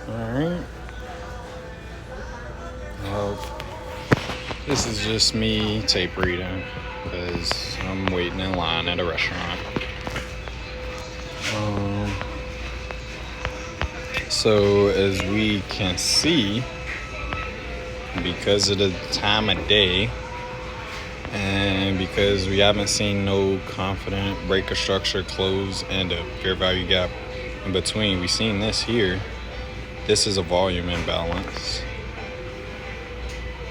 Alright. Well, this is just me tape reading because I'm waiting in line at a restaurant. So as we can see, because of the time of day and because we haven't seen no confident break of structure close and a fair value gap in between, we've seen this here. This is a volume imbalance,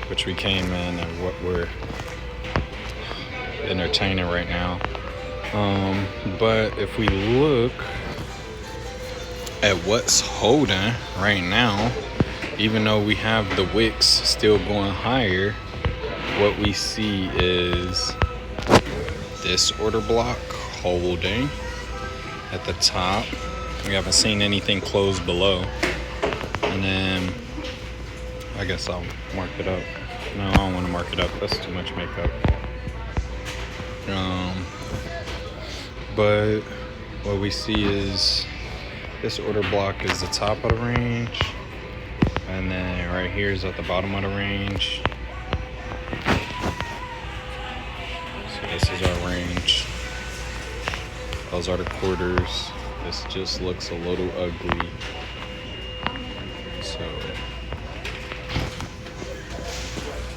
which we came in and what we're entertaining right now. But if we look at what's holding right now, even though we have the wicks still going higher, what we see is this order block holding at the top. We haven't seen anything close below. And then I guess I'll mark it up. No, I don't want to mark it up. That's too much makeup. But what we see is this order block is the top of the range. And then right here is at the bottom of the range. So this is our range. Those are the quarters. This just looks a little ugly. So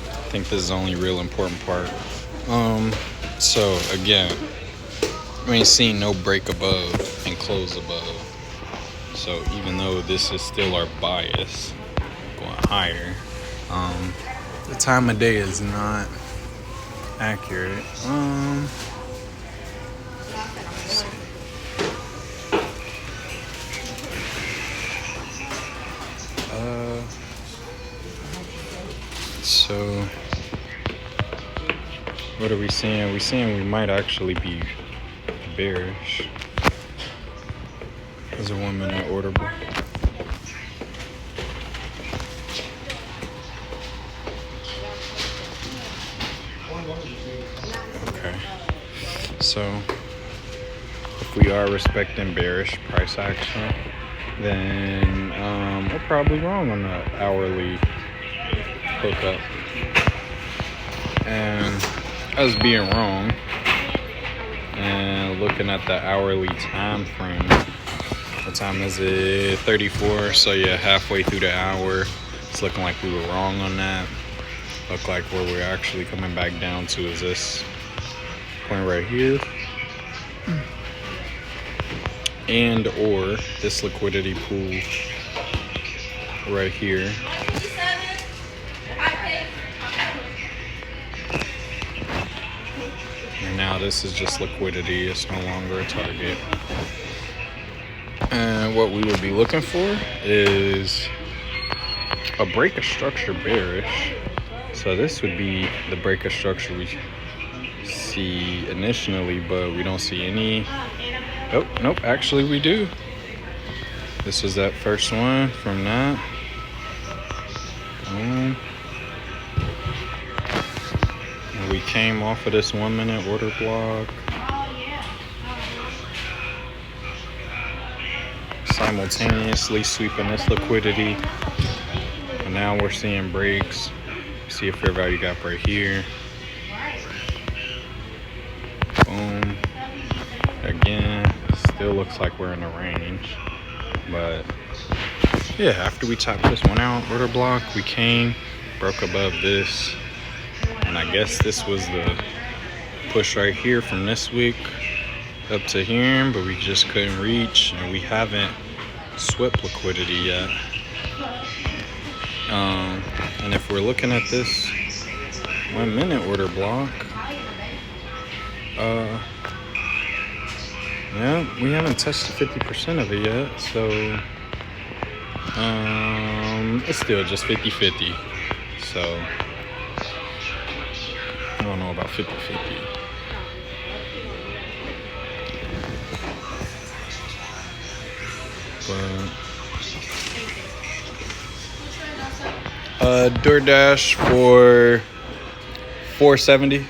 I think this is the only real important part. So again, we ain't seen no break above and close above. So even though this is still our bias going higher, the time of day is not accurate. So what are we seeing? We're seeing we might actually be bearish. There's a 1 minute order book. Okay. So if we are respecting bearish price action, then we're probably wrong on the hourly hookup. And us being wrong and looking at the hourly time frame, what time is it? 34. So yeah, halfway through the hour, it's looking like we were wrong on that. Look like where we're actually coming back down to is this point right here, and or this liquidity pool right here. And now this is just liquidity. It's no longer a target. And what we would be looking for is a break of structure bearish. So this would be the break of structure we see initially, but we don't see any. Oh, nope, actually we do. This was that first one from that. And we came off of this 1 minute order block. Simultaneously sweeping this liquidity. And now we're seeing breaks. See a fair value gap right here. Boom. Again, still looks like we're in the range. But yeah, after we topped this 1 hour order block, we came, broke above this. And I guess this was the push right here from this week up to here, but we just couldn't reach, and we haven't swept liquidity yet. And if we're looking at this 1 minute order block, yeah, we haven't touched 50% of it yet, so it's still just 50-50. So I don't know about 50-50. But DoorDash for $4.70.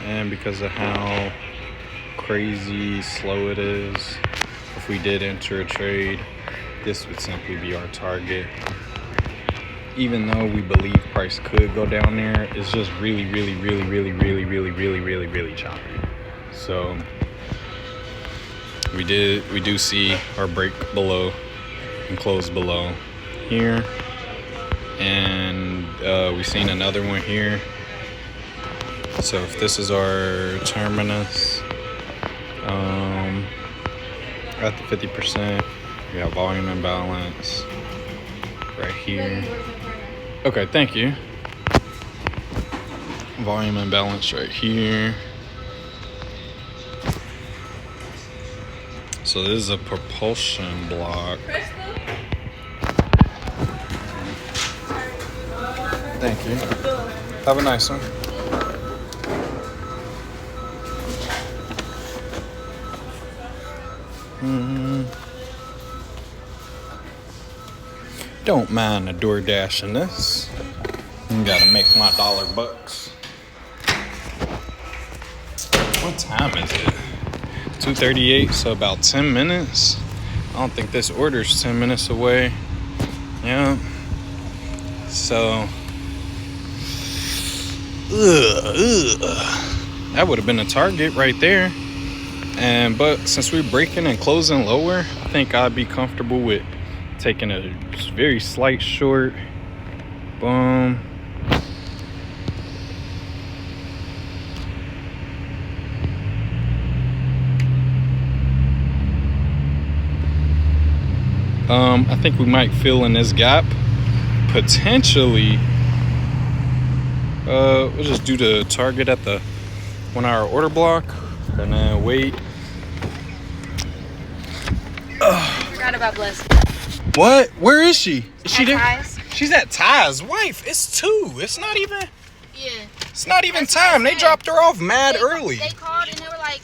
And because of how crazy slow it is, if we did enter a trade, this would simply be our target. Even though we believe price could go down there, it's just really choppy. So we do see our break below and close below here, and we've seen another one here. So if this is our terminus, at the 50%, we have volume imbalance right here. Okay, thank you. Volume imbalance right here. So this is a propulsion block. Thank you. Have a nice one. Don't mind the DoorDash in this. You gotta make my $1 bucks. What time is it? 2:38, so about 10 minutes. I don't think this order's 10 minutes away. Yeah. So, that would have been a target right there. But since we're breaking and closing lower, I think I'd be comfortable with taking a very slight short. Boom. I think we might fill in this gap. Potentially, we'll just do the target at the 1 hour order block and then wait. Forgot about Bliss. What? Where is she? Is she there? Ty's. She's at Ty's. Wife, it's 2. It's not even. Yeah. It's not even time. They dropped her off mad early. They called and they were like,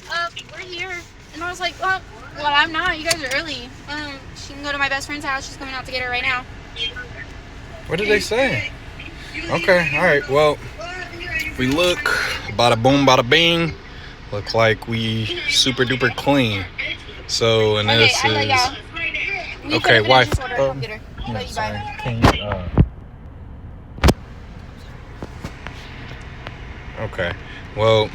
we're here. And I was like, well, I'm not. You guys are early. She can go to my best friend's house. She's coming out to get her right now. What did they say? Okay, all right. Well, we look, bada boom, bada bing. Look like we super duper clean. So, and this I let y'all. is. Okay, wife. Yeah, sorry. Can you, Okay. Well,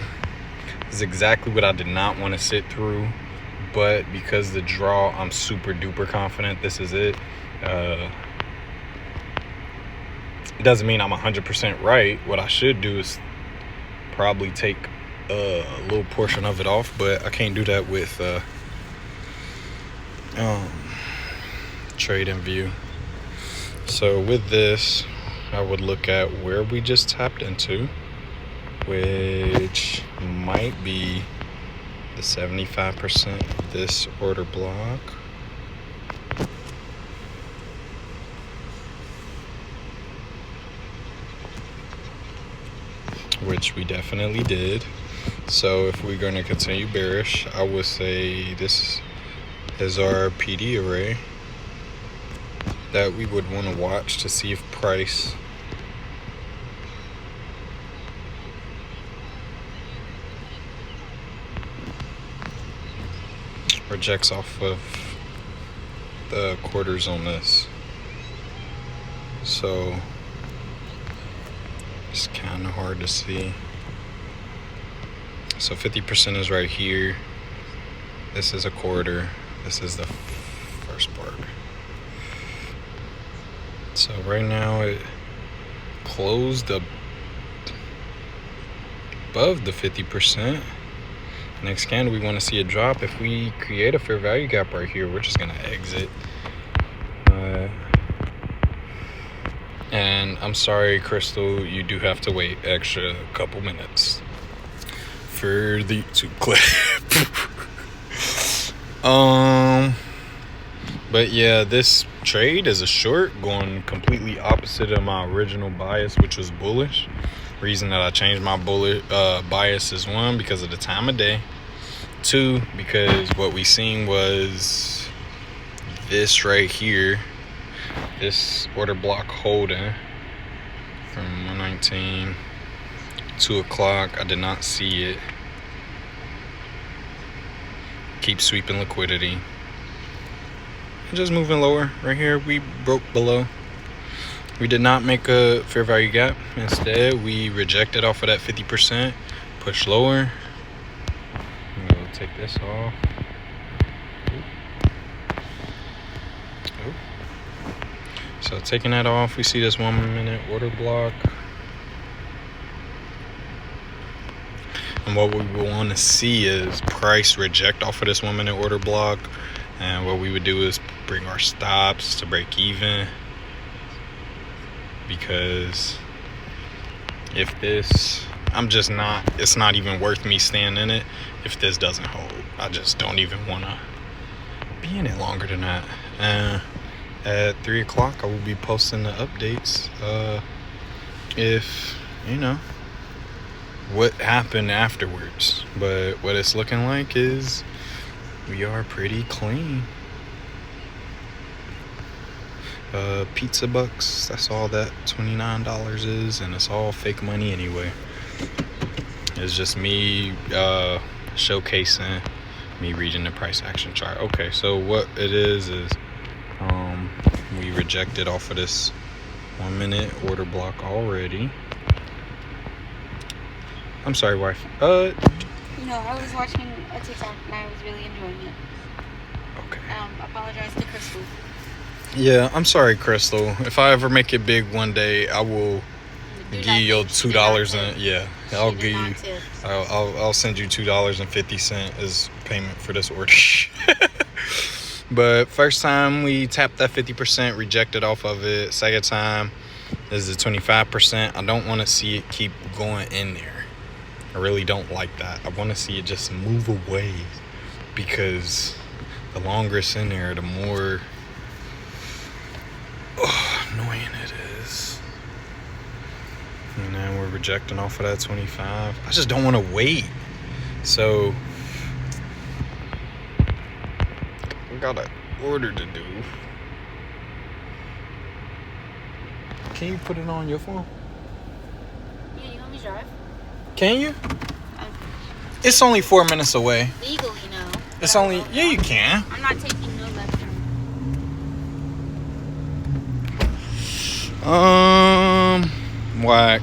this is exactly what I did not want to sit through. But because the draw, I'm super duper confident this is it. It doesn't mean I'm 100% right. What I should do is probably take a little portion of it off, but I can't do that with trade in view. So with this, I would look at where we just tapped into, which might be the 75% of this order block. Which we definitely did. So if we're going to continue bearish, I would say this is our PD array that we would want to watch to see if price rejects off of the quarters on this. So it's kind of hard to see. So 50% is right here. This is a quarter. This is the first part. So right now it closed up above the 50%. Next candle, we want to see a drop. If we create a fair value gap right here, we're just gonna exit. And I'm sorry, Crystal, you do have to wait extra couple minutes for the to clip. But yeah, this trade is a short, going completely opposite of my original bias, which was bullish. Reason that I changed my bias is 1, because of the time of day. 2, because what we seen was this right here, this order block holding from 119, 2 o'clock. I did not see it. Keep sweeping liquidity. just moving lower. Right here, we broke below. We did not make a fair value gap. Instead, we rejected off of that 50%, push lower. We'll take this off. Oop. So taking that off, we see this 1 minute order block. And what we will want to see is price reject off of this 1 minute order block. And what we would do is bring our stops to break even. Because if this, it's not even worth me staying in it if this doesn't hold. I just don't even want to be in it longer than that. And at 3 o'clock, I will be posting the updates. If, what happened afterwards. But what it's looking like is we are pretty clean. Pizza bucks, that's all that $29 is, and it's all fake money anyway. It's just me showcasing me reading the price action chart. Okay, so what it is we rejected off of this 1 minute order block already. I'm sorry, wife. No, I was watching a TikTok and I was really enjoying it. Okay. Apologize to Crystal. Yeah, I'm sorry, Crystal. If I ever make it big one day, I will give you $2 and I'll give you. I'll send you $2.50 as payment for this order. But first time we tapped that 50%, rejected off of it. Second time is the 25%. I don't want to see it keep going in there. I really don't like that. I want to see it just move away, because the longer it's in there, the more annoying it is. And then we're rejecting off of that 25. I just don't want to wait. So we got an order to do. Can you put it on your phone? Yeah, you want me to drive? Can you? It's only 4 minutes away. Legally, no. It's only, yeah, you can. I'm not taking no left turn. Whack.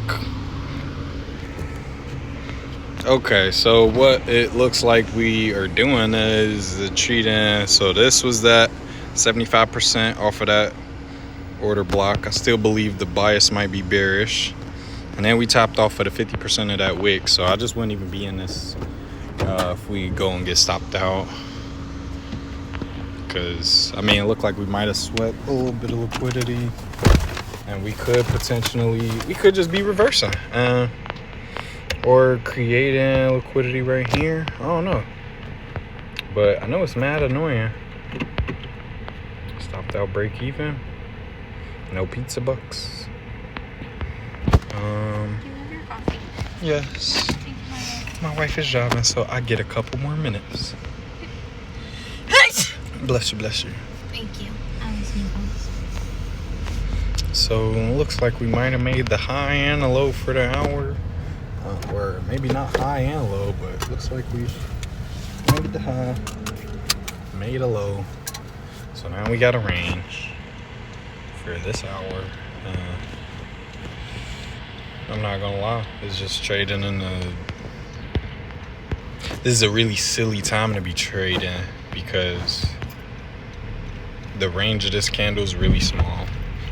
Okay, so what it looks like we are doing is the treating. So this was that 75% off of that order block. I still believe the bias might be bearish. And then we topped off of the 50% of that wick. So I just wouldn't even be in this if we go and get stopped out. Because, I mean, it looked like we might have swept a little bit of liquidity. And we could just be reversing. Or creating liquidity right here. I don't know. But I know it's mad annoying. Stopped out break even. No pizza bucks. Do you have your coffee? Yes. Thank you, my love. My wife is driving, so I get a couple more minutes. Bless you, bless you. Thank you. I was new. So it looks like we might have made the high and the low for the hour. Or maybe not high and low, but it looks like we made the high, made a low. So now we got a range for this hour. I'm not gonna lie, it's just trading in the. This is a really silly time to be trading because the range of this candle is really small.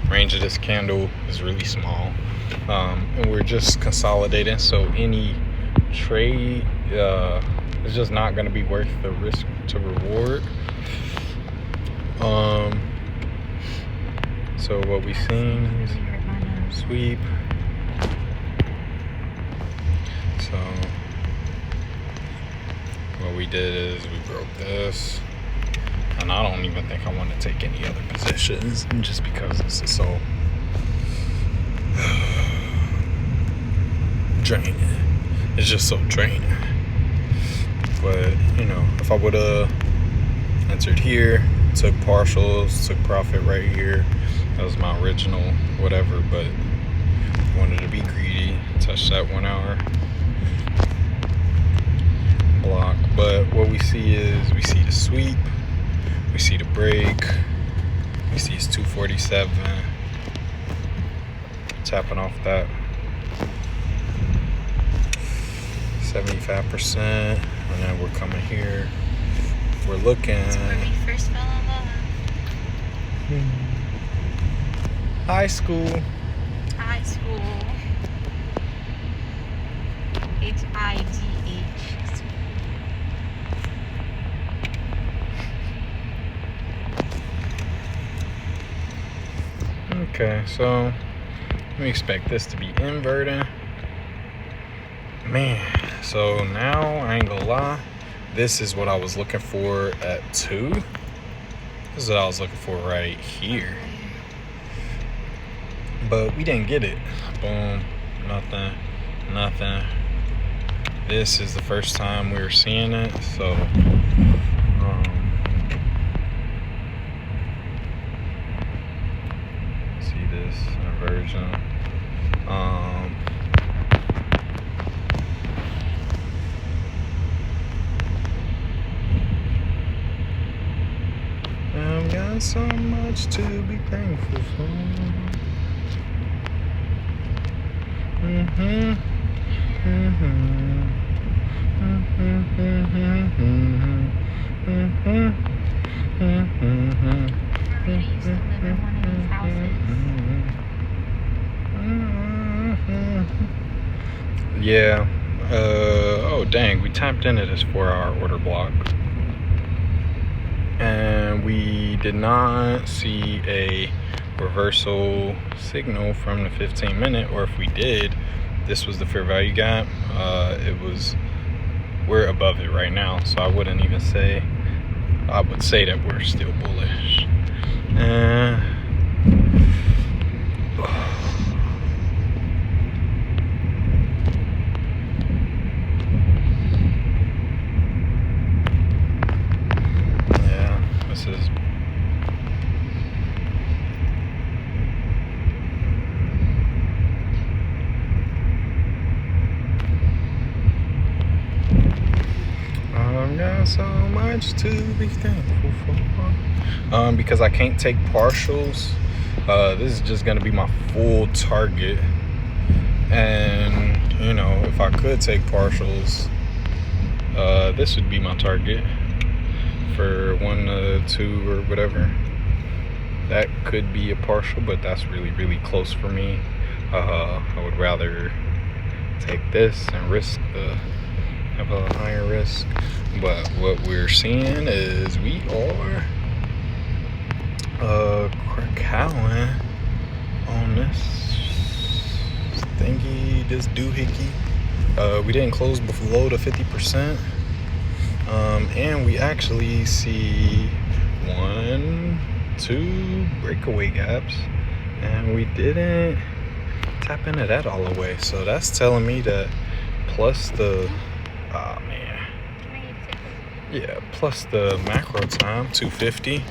Range of this candle is really small. And we're just consolidating, so any trade is just not going to be worth the risk to reward. So what we seen is sweep. So what we did is we broke this, and I don't even think I want to take any other positions just because this is so draining. It's just so draining. But if I would have entered here, took partials, took profit right here, that was my original whatever, but wanted to be greedy, touch that 1 hour block. But what we see is we see the sweep, we see the break, 60 is 247. Tapping off that 75%, and then we're coming here. We're looking. That's where we first fell in love. High school. High school. HIGH. Okay, so we expect this to be inverting. Man, so now I ain't gonna lie, this is what I was looking for at 2. This is what I was looking for right here. But we didn't get it. Boom, nothing. This is the first time we were seeing it, so see this inversion. I've got so much to be thankful for. Marita used to live in one of these houses. Yeah. Oh dang, we tapped into this 4-hour order block. And we did not see a reversal signal from the 15-minute, or if we did, this was the fair value gap. We're above it right now, so I wouldn't even say, I would say that we're still bullish. Yeah, this is I've got so much to be thankful for. Because I can't take partials, this is just gonna be my full target. And you know, if I could take partials, this would be my target for 1 to 2 or whatever. That could be a partial, but that's really close for me. I would rather take this and have a higher risk. But what we're seeing is we are cracking on this thingy, this doohickey. We didn't close below the 50%. And we actually see 1, 2 breakaway gaps, and we didn't tap into that all the way. So that's telling me that plus the plus the macro time 250.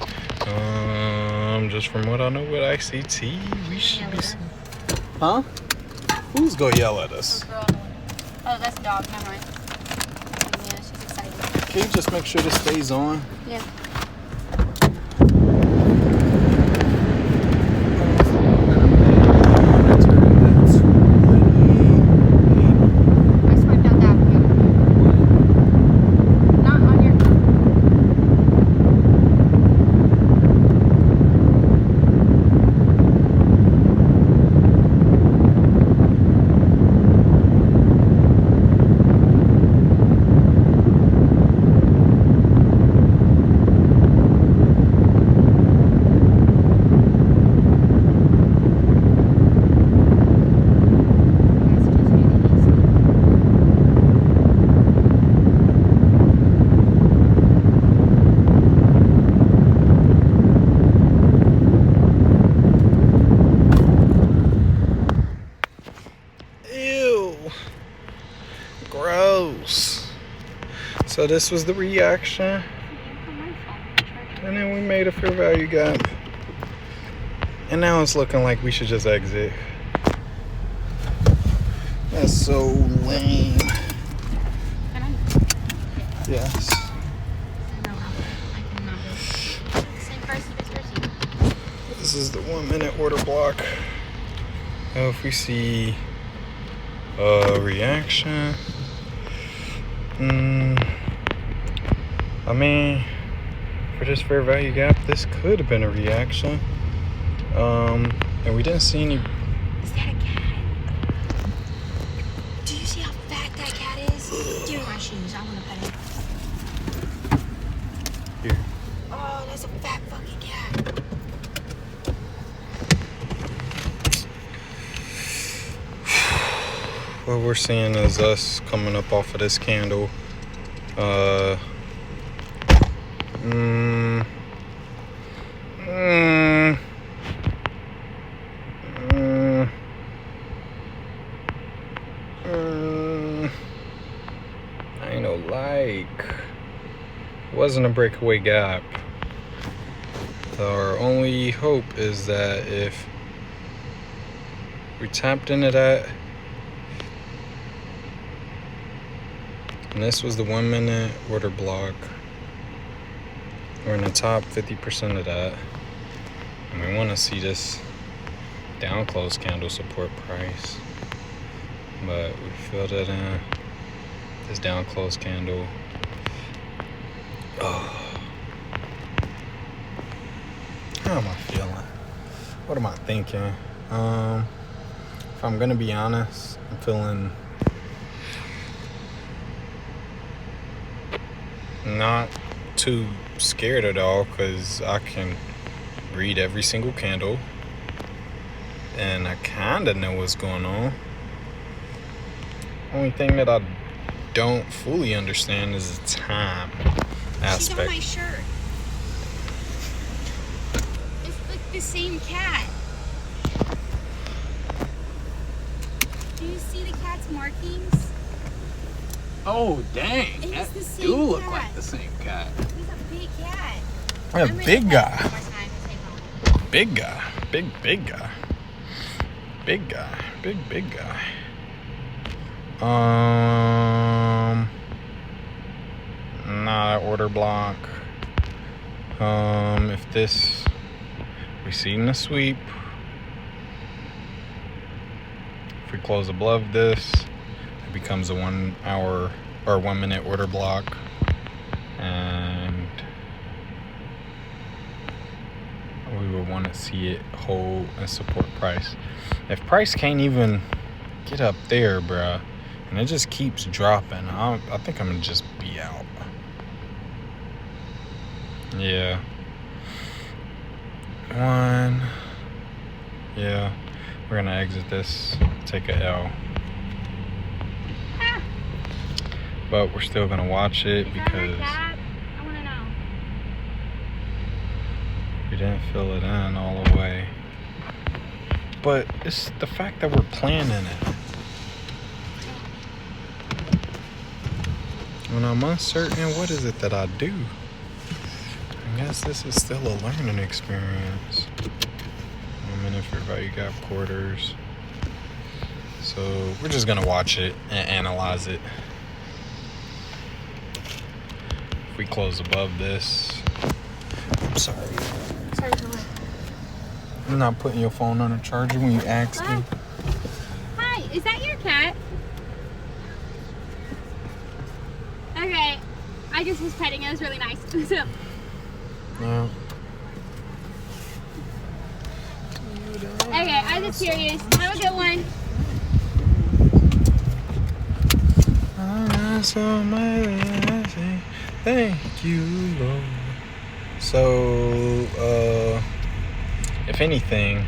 Just from what I know with ICT, we should be. Huh? Who's gonna yell at us? Oh, that's a dog. Never mind. Yeah, she's excited. Can you just make sure this stays on? Yeah. I swiped out that one. Not on your. Gross. So this was the reaction, and then we made a fair value gap, and now it's looking like we should just exit. That's so lame. Yes. Same price as This is the 1 minute order block. Now if we see a reaction, I mean, for this fair value gap, this could have been a reaction. And we didn't see any. Is that a cat? Do you see how fat that cat is? Give me my shoes. I want to pet it. Here. Oh, that's a fat fucking cat. What we're seeing is us coming up off of this candle. Ain't no like. It wasn't a breakaway gap. Our only hope is that if we tapped into that, and this was the 1 minute order block, we're in the top 50% of that, and we want to see this down close candle support price, but we filled it in. This down close candle, oh, how am I feeling? What am I thinking? If I'm gonna be honest, I'm feeling not too scared at all, because I can read every single candle and I kind of know what's going on. Only thing that I don't fully understand is the time aspect. She's on my shirt. It's like the same cat. Do you see the cat's markings? Oh, dang. It That is the same do look cat. like the same cat. He's a big cat. A I'm ready big to guy. pet him one more time to take home. Big guy. Big guy. Big guy. Big guy. Not order block. If this, we seen the sweep. If we close above this, it becomes a 1 hour or 1 minute order block, and we would want to see it hold and support price. If price can't even get up there, bruh, and it just keeps dropping, I think I'm gonna just be out. Yeah. Yeah, we're gonna exit this, take a L. But we're still gonna watch it because I want to know. we didn't fill it in all the way. But it's the fact that we're planning it. When I'm uncertain, what is it that I do? I guess this is still a learning experience. 1 minute for value gap quarters. So we're just gonna watch it and analyze it. If we close above this, I'm sorry. Sorry for what? I'm not putting your phone on a charger when you asked me. Hi, is that your cat? Okay, I just was petting it. It was really nice. So, No. okay, I'm just curious. Have a good one. Thank you, Lord. So, if anything,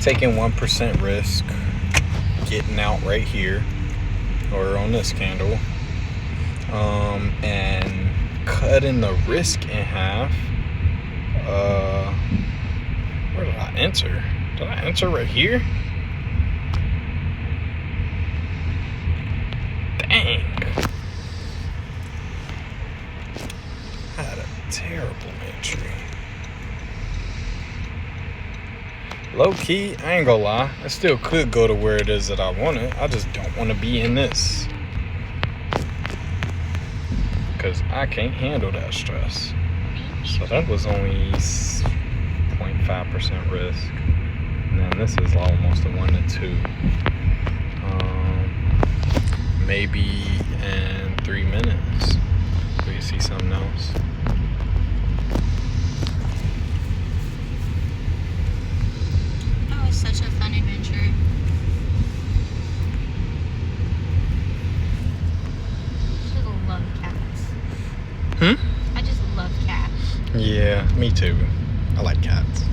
taking 1% risk, getting out right here, or on this candle, and cutting the risk in half. Where did I enter? Did I enter right here? Dang. I had a terrible entry. Low key, I ain't gonna lie, I still could go to where it is that I want it. I just don't want to be in this, because I can't handle that stress. So that was only 0.5% risk. And then this is almost a 1 to 2. Maybe in 3 minutes. Do you see something else? That was such a fun adventure. I just love cats. I just love cats. Yeah, me too. I like cats.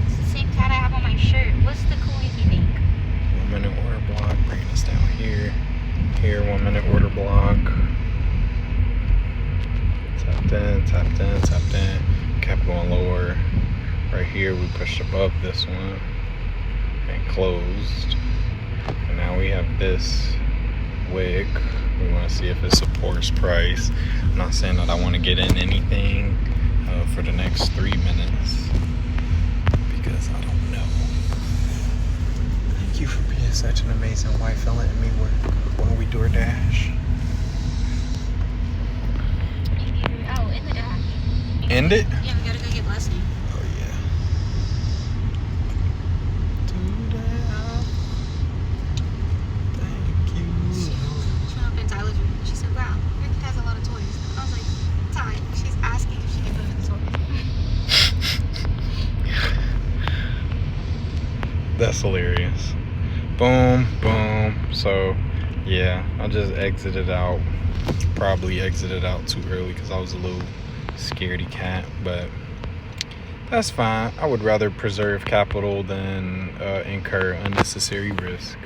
It's the same cat I have on my shirt. What's the coinky thing? 1 minute order block, bringing us down here. Here, 1 minute order block. Tapped in, tapped in, tapped in. Kept going lower. Right here, we pushed above this one and closed. And now we have this wick. We want to see if it supports price. I'm not saying that I want to get in anything for the next 3 minutes because I don't know. Thank you for being such an amazing wife and letting me work while we DoorDash. Oh, in the dash. End it? Yeah, we gotta go get blessing. Oh yeah. Do that. Thank you. She went up in Tyler's room. She said, "Wow, your kid has a lot of toys." I was like, "Ty, she's asking if she can put in the toy." That's hilarious. Boom, boom. So, yeah, I just exited out. Probably exited out too early because I was a little scaredy cat, but that's fine. I would rather preserve capital than incur unnecessary risk.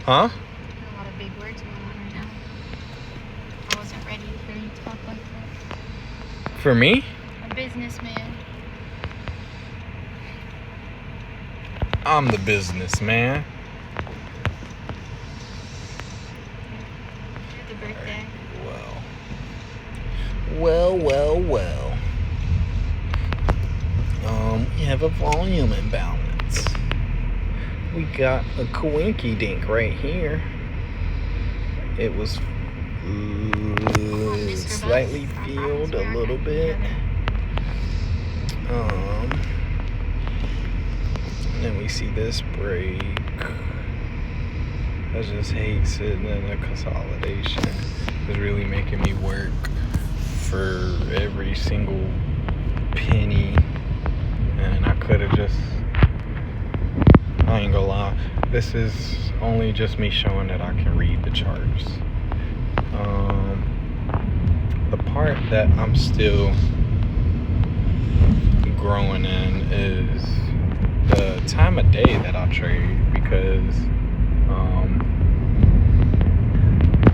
Huh? A lot of big words going on right now. I wasn't ready for you to talk like that. For me? A businessman. I'm the businessman. You're the birthday. Well. We have a volume imbalance. We got a coinky dink right here. It was slightly filled a little bit. And then we see this break. I just hate sitting in a consolidation. It's really making me work for every single penny. And I could have just, I ain't gonna lie, this is only just me showing that I can read the charts. The part that I'm still growing in is the time of day that I trade, because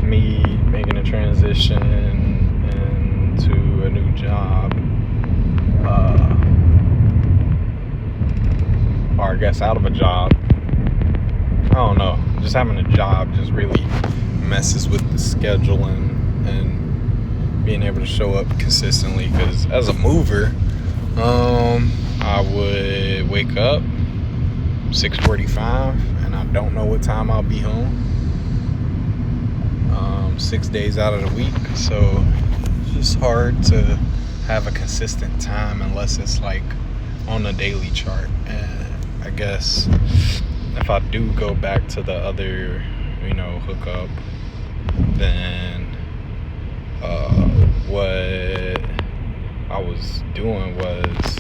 me making a transition into a new job, or I guess out of a job, I don't know, just having a job just really messes with the scheduling and being able to show up consistently, because as a mover, I would wake up 6:45 and I don't know what time I'll be home 6 days out of the week, so it's just hard to have a consistent time unless it's like on a daily chart. And I guess if I do go back to the other, hookup, then what I was doing was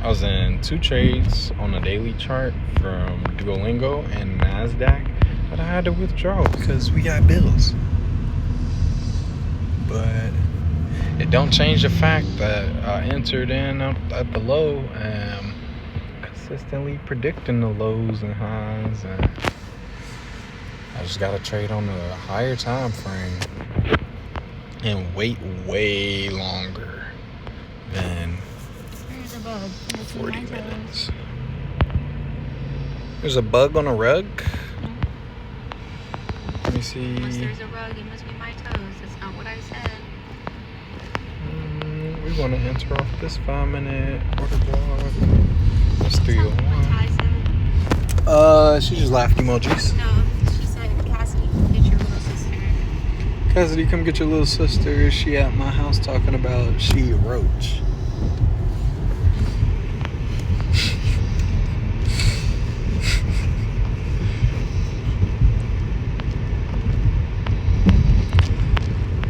I was in 2 trades on a daily chart from Duolingo and NASDAQ, but I had to withdraw because we got bills. But it don't change the fact that I entered in at the low and consistently predicting the lows and highs, and I just gotta trade on the higher time frame and wait way longer than There's a bug. 40 minutes. There's a bug on a rug? Let me see. Unless there's a rug, it must be my toes. That's not what I said. We want to enter off this 5-minute order block. That's 301. What Ty said. She just laughed emojis. No, she said Cassidy picture with her sister. Cassidy, come get your little sister. She at my house talking about she a roach.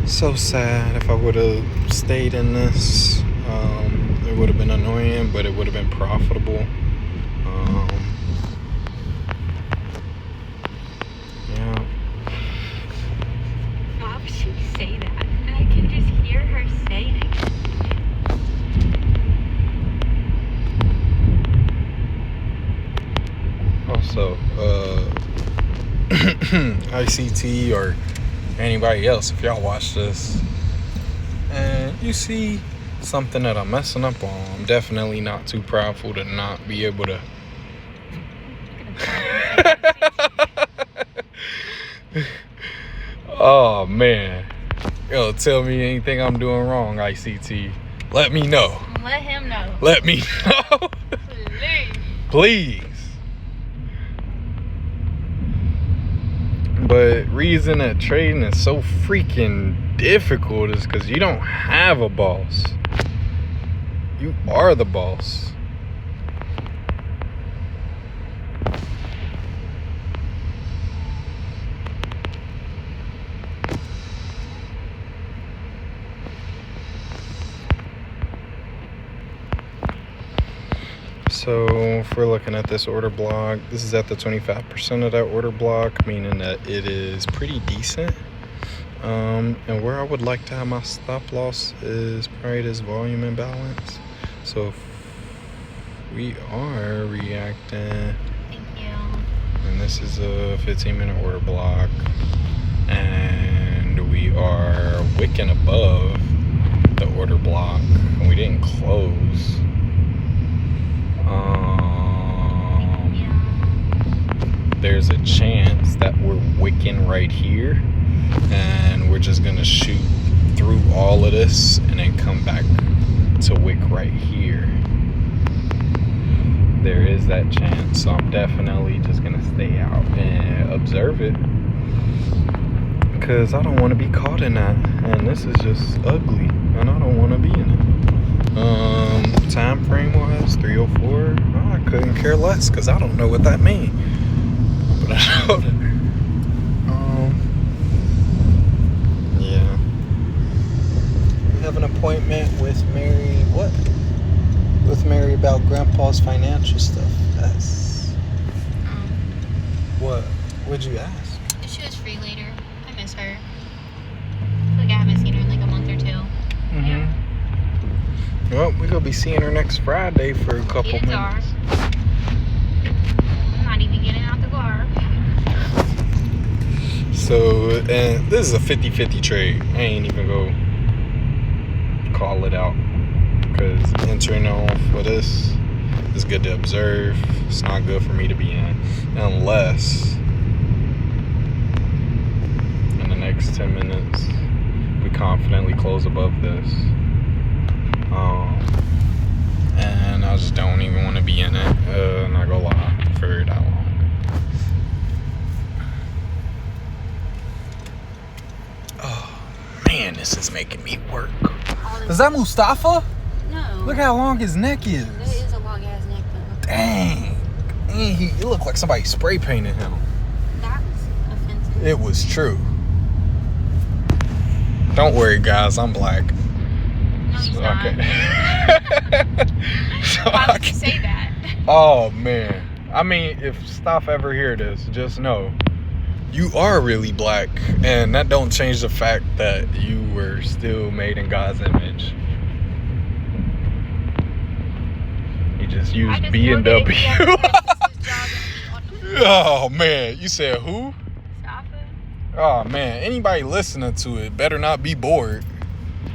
So sad. If I would have stayed in this, it would have been annoying, but it would have been profitable. Yeah. Why would she say that? I can just hear her saying it. Also, ICT or anybody else, if y'all watch this and you see something that I'm messing up on, I'm definitely not too proudful to not be able to. Oh man, yo, tell me anything I'm doing wrong, ICT. Let me know. Let him know. Let me know. Please. But reason that trading is so freaking difficult is because you don't have a boss. You are the boss. So if we're looking at this order block, this is at the 25% of that order block, meaning that it is pretty decent. And where I would like to have my stop loss is probably this volume imbalance. So if we are reacting, Thank you. and this is a 15-minute order block, and we are wicking above the order block, and we didn't close. There's a chance that we're wicking right here, and we're just gonna shoot through all of this and then come back to wick right here. There is that chance, so I'm definitely just gonna stay out and observe it, because I don't want to be caught in that, and this is just ugly, and I don't want to be in it. Time frame wise, 304. Oh, I couldn't care less because I don't know what that means. But I know that. Yeah. We have an appointment with Mary. What? With Mary about Grandpa's financial stuff. That's. What? What'd you ask? If she was free later, I miss her. I feel like I haven't seen her in like a month or two. Mm-hmm. Well, we're gonna be seeing her next Friday for a couple Kids minutes. I'm not even getting out the car. So, and this is a 50-50 trade. I ain't even go call it out, because entering off for this is good to observe. It's not good for me to be in unless in the next 10 minutes we confidently close above this. And I just don't even want to be in it, not gonna lie, for that long. Oh man, this is making me work. Is that Mustafa? No. Look how long his neck That is. is a long ass neck though. Dang. He looked like somebody spray painted him. That was offensive. It was true. Don't worry, guys, I'm black. No, he's not. Okay. So Why would you say that? Oh man. I mean, if Stoph ever hear this, just know you are really black, and that don't change the fact that you were still made in God's image. He just used B and W. Oh man, you said who? Stop it. Oh man, anybody listening to it better not be bored.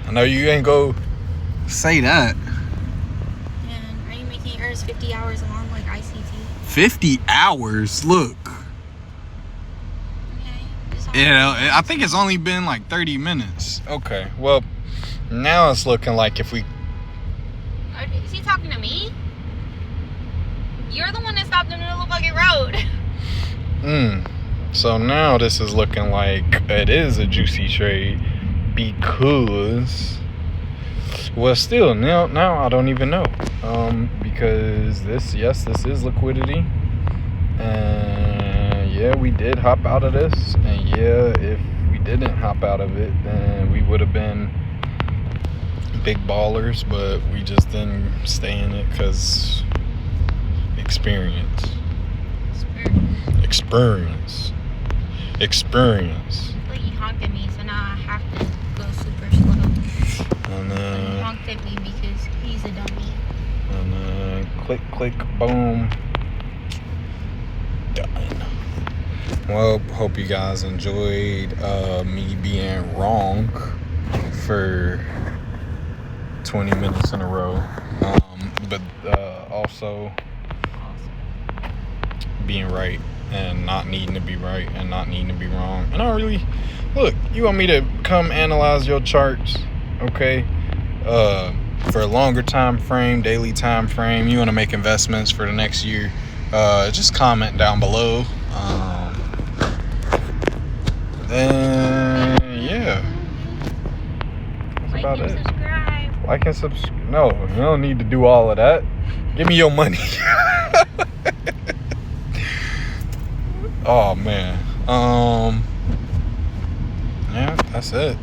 I know you ain't go say that. And are you making yours 50 hours long like ICT? 50 hours, look. Okay. I think it's only been like 30 minutes. Okay, well, now it's looking like if we... Is he talking to me? You're the one that stopped in the middle of the fucking road. So now this is looking like it is a juicy trade because, well, still now I don't even know, because this is liquidity, and yeah, we did hop out of this, and yeah, if we didn't hop out of it, then we would have been big ballers, but we just didn't stay in it because experience. But he honked at me, so now I have to go super slow. And He then honked at me because he's a dummy. click, boom, done. Well, hope you guys enjoyed me being wrong for 20 minutes in a row, but also being right and not needing to be right and not needing to be wrong. And I really, look, you want me to come analyze your charts, okay, for a longer time frame, daily time frame, you want to make investments for the next year, just comment down below, and yeah, that's about it. Subscribe. Like and subscribe. No, you don't need to do all of that. Give me your money. Oh man. Yeah, that's it.